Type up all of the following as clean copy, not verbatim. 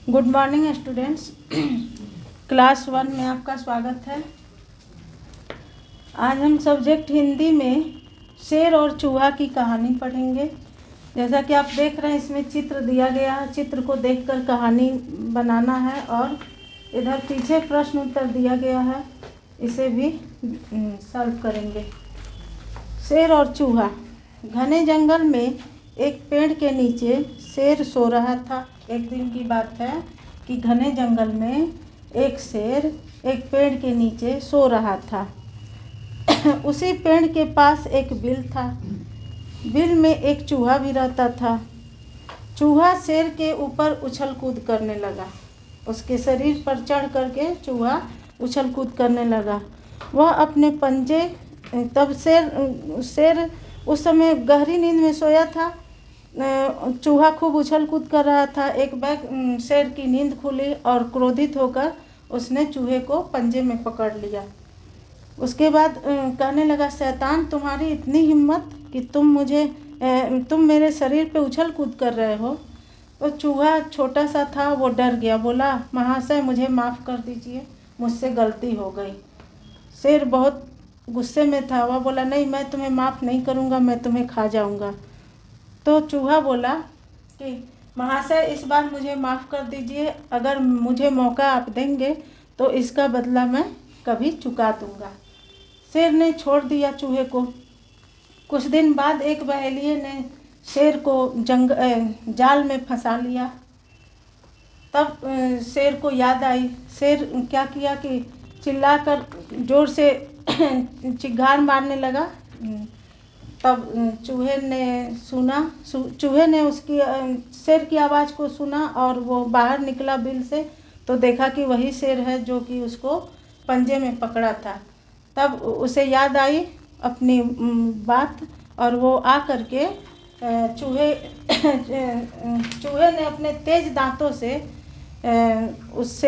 Good morning students. Class 1 में आपका स्वागत है। आज हम सब्जेक्ट हिंदी में शेर और चूहा की कहानी पढ़ेंगे। जैसा कि आप देख रहे हैं, इसमें चित्र दिया गया है। चित्र को देखकर कहानी बनाना है और इधर पीछे प्रश्न उत्तर दिया गया है, इसे भी सॉल्व करेंगे। शेर और चूहा। घने जंगल में एक पेड़ के नीचे शेर सो रहा था। एक दिन की बात है कि घने जंगल में एक शेर एक पेड़ के नीचे सो रहा था। उसी पेड़ के पास एक बिल था। बिल में एक चूहा भी रहता था। चूहा शेर के ऊपर उछल कूद करने लगा। उसके शरीर पर चढ़ करके चूहा उछल कूद करने लगा। वह अपने पंजे तब शेर उस समय गहरी नींद में सोया था। चूहा खूब उछल कूद कर रहा था। एक बैग शेर की नींद खुली और क्रोधित होकर उसने चूहे को पंजे में पकड़ लिया। उसके बाद कहने लगा, शैतान, तुम्हारी इतनी हिम्मत कि तुम मेरे शरीर पे उछल कूद कर रहे हो। तो चूहा छोटा सा था, वो डर गया। बोला, महाशय, मुझे माफ़ कर दीजिए, मुझसे गलती हो गई। शेर बहुत गुस्से में था। वह बोला, नहीं, मैं तुम्हें माफ़ नहीं करूँगा, मैं तुम्हें खा जाऊँगा। तो चूहा बोला कि महाशय, इस बार मुझे माफ़ कर दीजिए। अगर मुझे मौका आप देंगे तो इसका बदला मैं कभी चुका दूँगा। शेर ने छोड़ दिया चूहे को। कुछ दिन बाद एक बहेलिये ने शेर को जाल में फंसा लिया। तब शेर को याद आई। शेर क्या किया कि चिल्लाकर ज़ोर से चिल्लाहट मारने लगा। तब चूहे ने उसकी शेर की आवाज़ को सुना और वो बाहर निकला बिल से। तो देखा कि वही शेर है जो कि उसको पंजे में पकड़ा था। तब उसे याद आई अपनी बात और वो आ करके चूहे ने अपने तेज दांतों से उस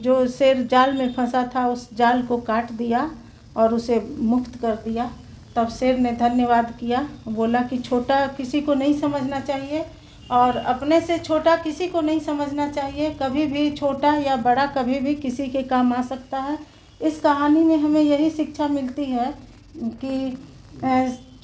जो शेर जाल में फंसा था, उस जाल को काट दिया और उसे मुक्त कर दिया। तब शेर ने धन्यवाद किया। बोला कि छोटा किसी को नहीं समझना चाहिए और अपने से छोटा किसी को नहीं समझना चाहिए। कभी भी छोटा या बड़ा कभी भी किसी के काम आ सकता है। इस कहानी में हमें यही शिक्षा मिलती है कि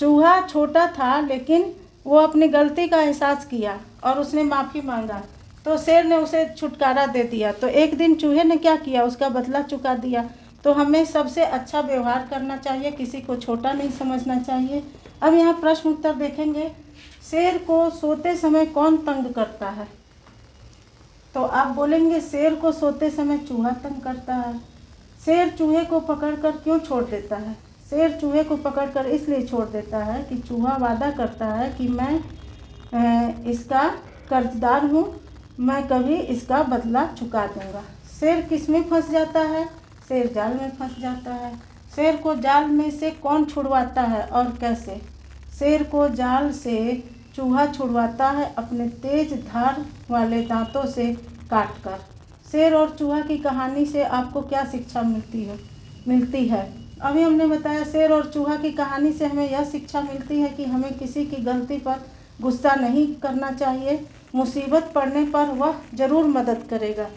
चूहा छोटा था, लेकिन वो अपनी गलती का एहसास किया और उसने माफ़ी मांगा, तो शेर ने उसे छुटकारा दे दिया। तो एक दिन चूहे ने क्या किया, उसका बदला चुका दिया। तो हमें सबसे अच्छा व्यवहार करना चाहिए, किसी को छोटा नहीं समझना चाहिए। अब यहाँ प्रश्न उत्तर देखेंगे। शेर को सोते समय कौन तंग करता है? तो आप बोलेंगे, शेर को सोते समय चूहा तंग करता है। शेर चूहे को पकड़कर क्यों छोड़ देता है? शेर चूहे को पकड़कर इसलिए छोड़ देता है कि चूहा वादा करता है कि मैं इसका कर्जदार हूँ, मैं कभी इसका बदला चुका दूँगा। शेर किस में फंस जाता है? शेर जाल में फंस जाता है। शेर को जाल में से कौन छुड़वाता है और कैसे? शेर को जाल से चूहा छुड़वाता है अपने तेज धार वाले दांतों से काटकर। शेर और चूहा की कहानी से आपको क्या शिक्षा मिलती है? अभी हमने बताया, शेर और चूहा की कहानी से हमें यह शिक्षा मिलती है कि हमें किसी की गलती पर गुस्सा नहीं करना चाहिए। मुसीबत पड़ने पर वह ज़रूर मदद करेगा।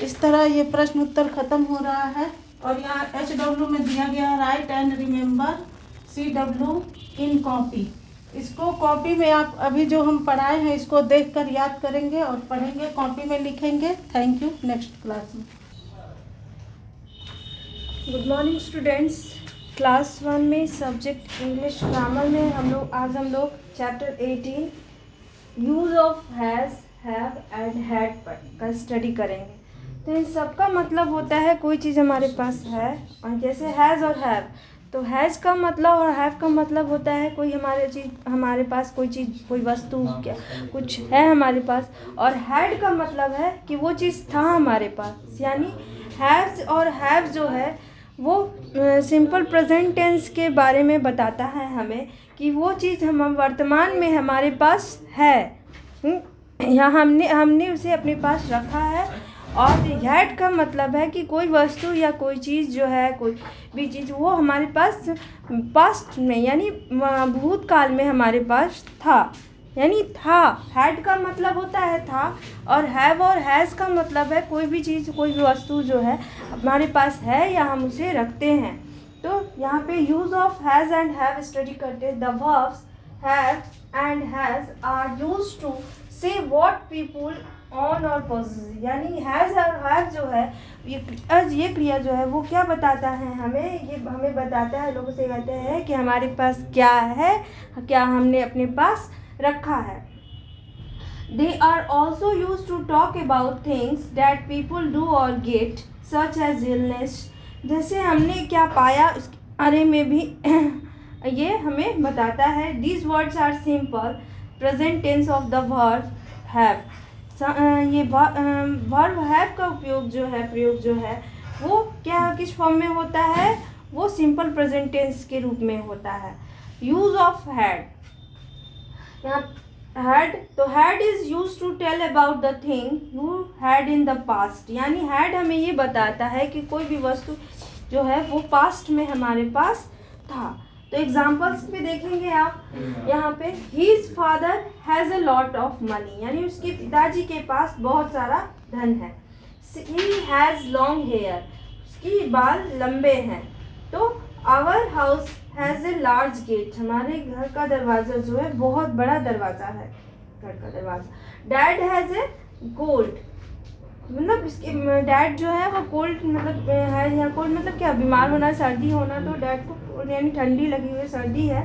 इस तरह ये प्रश्न उत्तर ख़त्म हो रहा है और यहाँ HW में दिया गया है, right and remember CW in copy. इसको कॉपी में आप अभी जो हम पढ़ाए हैं इसको देखकर याद करेंगे और पढ़ेंगे, कॉपी में लिखेंगे। Thank you. नेक्स्ट क्लास में। Good morning students. क्लास 1 में सब्जेक्ट इंग्लिश ग्रामर में आज हम लोग chapter 18 use of has, have and had का स्टडी करेंगे। तो इन सब का मतलब होता है कोई चीज़ हमारे पास है, और जैसे हैज़ और हैव, तो हैज़ का मतलब और हैव का मतलब होता है कोई हमारे पास कोई चीज़, कोई वस्तु, क्या कुछ है हमारे पास। और हैड का मतलब है कि वो चीज़ था हमारे पास। यानी हैव्स और हैव जो है वो सिंपल प्रेजेंट टेंस के बारे में बताता है हमें कि वो चीज़ हम वर्तमान में हमारे पास है, या हमने उसे अपने पास रखा है। और हैड का मतलब है कि कोई वस्तु या कोई चीज़ जो है, कोई भी चीज़, वो हमारे पास पास्ट में यानी भूतकाल में हमारे पास था। यानी था। हैड का मतलब होता है था, और हैव और हैज़ का मतलब है कोई भी चीज़, कोई भी वस्तु जो है हमारे पास है या हम उसे रखते हैं। तो यहाँ पे use of has and have study करते हैं। The verbs have and has are used to say what people own और पॉसेस, यानी हैज़ और हैव जो है ये क्रिया जो है वो क्या बताता है हमें, ये हमें बताता है, लोगों से कहते हैं कि हमारे पास क्या है, क्या हमने अपने पास रखा है। They are also used to talk about things that people do or get, such as illness. जैसे हमने क्या पाया उसके बारे में भी ये हमें बताता है। These words are simple present tense of the verb have. ये वर्ब हैव का उपयोग जो है, प्रयोग जो है वो क्या किस फॉर्म में होता है, वो सिंपल प्रेजेंट टेंस के रूप में होता है। यूज ऑफ हैड, यहाँ हैड, तो had is use to tell about the thing you had in the past, यानी हैड हमें ये बताता है कि कोई भी वस्तु जो है वो पास्ट में हमारे पास था। तो एग्जाम्पल्स पे देखेंगे आप यहाँ पे, his father has a lot of money, यानी उसके पिताजी के पास बहुत सारा धन है। ही हैज़ लॉन्ग हेयर, उसकी बाल लंबे हैं। तो our house has a large gate, हमारे घर का दरवाज़ा जो है बहुत बड़ा दरवाज़ा है, घर का दरवाज़ा। डैड हैज़ ए कोल्ड, मतलब इसके डैड जो है वो कोल्ड मतलब है, या कोल्ड मतलब क्या, बीमार होना, सर्दी होना, तो डैड को यानी ठंडी लगी हुई सर्दी है,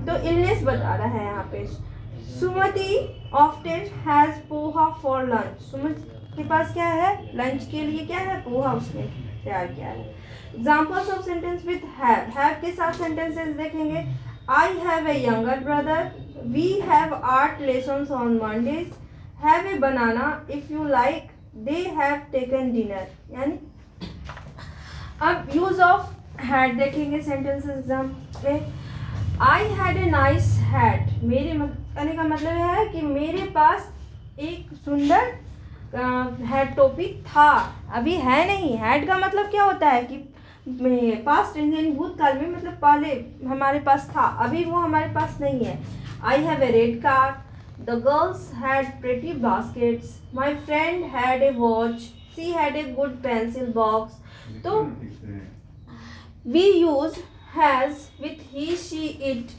तो इलनेस बता रहा है यहाँ पे। Sumati often has poha for lunch, Sumati के पास क्या है, लंच के लिए क्या है, पोहा उसने तैयार किया है। Examples of sentence with have के साथ सेंटेंसेस देखेंगे। I have a younger brother, we have art lessons on Mondays, have a banana if you like, they have taken dinner. यानी अब यूज ऑफ हैड देखेंगे सेंटेंस एग्जाम पे। I had a nice hat, मेरे कहने का मतलब है कि मेरे पास एक सुंदर हैड, टोपी था, अभी है नहीं। हैड का मतलब क्या होता है कि पास्ट टेंस यानी भूतकाल में, मतलब पहले हमारे पास था, अभी वो हमारे पास नहीं है। I have a red car, the girls had pretty baskets, my friend had a watch, she had a good pencil box. तो we use has with he she it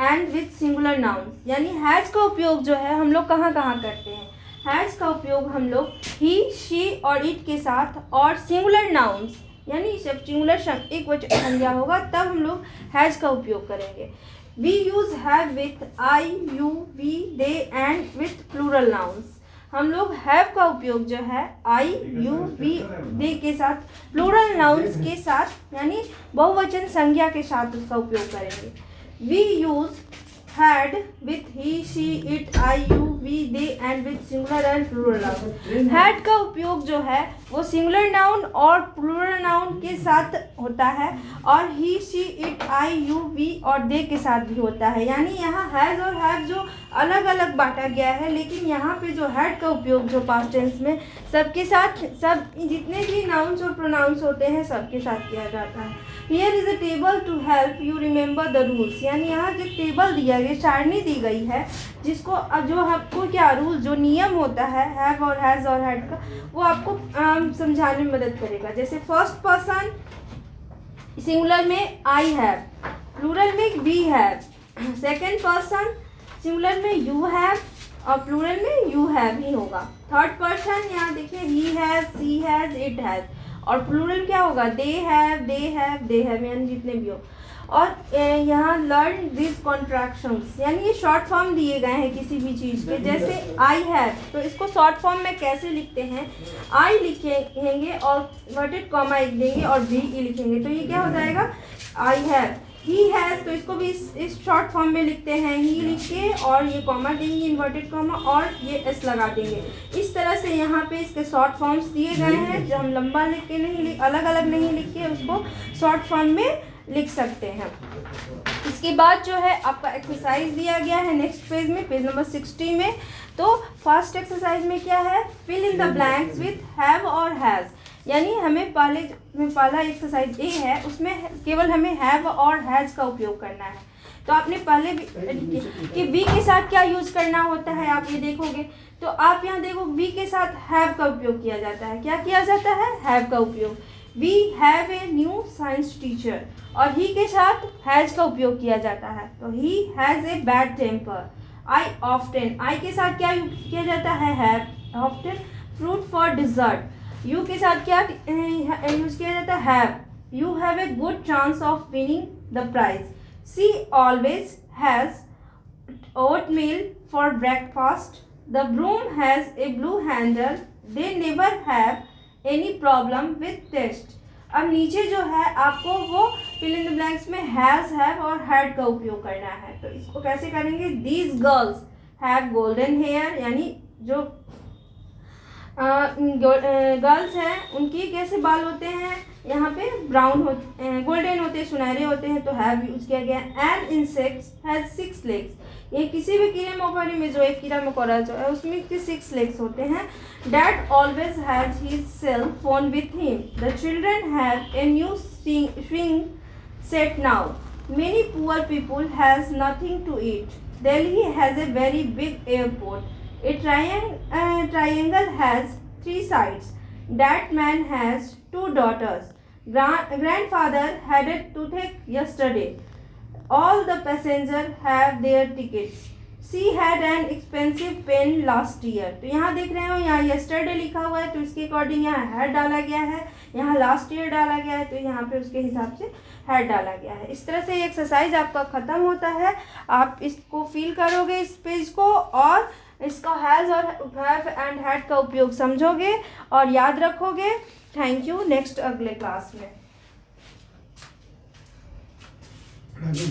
and with singular nouns, यानी has का उपयोग जो है हम लोग कहाँ कहाँ करते हैं। हैज़ का उपयोग हम लोग ही, शी और इट के साथ, और सिंगुलर नाउन्स यानी जब सिंगुलर एक वचन संज्ञा होगा तब हम लोग हैज़ का उपयोग करेंगे। We use have with I, you, we, they and with plural nouns, हम लोग हैव का उपयोग जो है आई, यू, वी, दे के साथ, प्लूरल नाउन्स के साथ यानी बहुवचन संज्ञा के साथ उसका उपयोग करेंगे। We use had with he, she, it, I, you, we, they and with singular and plural noun. Had का उपयोग जो है वो सिंगुलर नाउन और प्लूरल नाउन के साथ होता है, और he, she, it, I, you, we और दे के साथ भी होता है। यानी यहाँ हैज़ और हैव जो अलग अलग बांटा गया है, लेकिन यहाँ पे जो हैड का उपयोग जो पास्ट टेंस में सबके साथ, सब जितने भी नाउन्स और प्रोनाउंस होते हैं सबके साथ किया जाता है। Here is a table to help you remember the rules, यानी यहाँ जो टेबल दिया गया, सारणी दी गई है, जिसको जो आपको क्या रूल जो नियम होता है हैव और हैज़ और हैड का, वो आपको समझाने में मदद करेगा। जैसे फर्स्ट पर्सन सिंगुलर में आई हैव, प्लूरल में we have, second person singular में यू हैव और प्लूरल में यू हैव ही होगा। थर्ड पर्सन यहाँ देखिए he has, she has, it has, और प्लूरल क्या होगा, दे हैव, दे हैव, यानी जितने भी हो। और यहाँ लर्न दिस कॉन्ट्रैक्शंस, यानी ये शॉर्ट फॉर्म दिए गए हैं किसी भी चीज़ के। जैसे आई हैव, तो इसको शॉर्ट फॉर्म में कैसे लिखते हैं, आई लिखेंगे और इन्वर्टेड कॉमा एक देंगे और वी ई लिखेंगे, तो ये क्या हो जाएगा, आई हैव। ही हैज़, तो इसको भी इस शॉर्ट फॉर्म में लिखते हैं, ही लिख के और ये कॉमा देंगे, इन्वर्टेड कॉमा, और ये एस लगा देंगे। इस तरह से यहाँ पे इसके शॉर्ट फॉर्म्स दिए गए हैं, जो हम लंबा लिख के नहीं, अलग अलग नहीं लिख के उसको शॉर्ट फॉर्म में लिख सकते हैं। इसके बाद जो है आपका एक्सरसाइज दिया गया है नेक्स्ट पेज में, पेज नंबर 60 में। तो फर्स्ट एक्सरसाइज में क्या है, fill in the blanks with have और हैज़, यानी हमें पहला एक्सरसाइज ए है, उसमें केवल हमें हैव और हैज़ का उपयोग करना है। तो आपने पहले भी कि बी के साथ क्या यूज़ करना होता है आप ये देखोगे, तो आप यहाँ देखो बी के साथ हैव का उपयोग किया जाता है। क्या किया जाता है? हैव का उपयोग। We have a new science teacher, और ही के साथ हैज का उपयोग किया जाता है, तो he has a bad temper. I often, I के साथ क्या किया जाता है? Have. Often fruit for dessert, you के साथ क्या यूज़ किया जाता है? Have. You have a good chance of winning the prize. She always has oatmeal for breakfast. The broom has a blue handle. They never have any problem with test. अब नीचे जो है आपको वो fill in the blanks में has, have और had का उपयोग करना है। तो इसको कैसे करेंगे? These girls have golden hair, यानी जो गर्ल्स हैं उनकी कैसे बाल होते हैं? यहाँ पे ब्राउन होते, गोल्डन होते हैं, सुनहरे होते हैं, तो हैव यूज किया गया। एन इंसेक्ट्स हैज 6 लेग्स, ये किसी भी कीड़े मकोड़े में जो एक कीड़ा मकोड़ा जो है उसमें इसके 6 लेग्स होते हैं। Dad always has his cell phone with him. The children have a new swing set now. Many poor people has nothing to eat. Delhi has a very big airport. A triangle has 3 sides. That man has 2 daughters. Grandfather had a toothache yesterday. All the passengers have their tickets. She had an expensive pen last year. तो यहाँ देख रहे हो, यहाँ yesterday लिखा हुआ है तो इसके अकॉर्डिंग यहाँ had डाला गया है, यहाँ last year डाला गया है तो यहाँ पे उसके हिसाब से had डाला गया है। इस तरह से ये एक्सरसाइज आपका ख़त्म होता है। आप इसको फील करोगे इस पेज को, और इसका हैज़ और हैव एंड हैड का उपयोग समझोगे और याद रखोगे। Thank you. नेक्स्ट अगले क्लास में।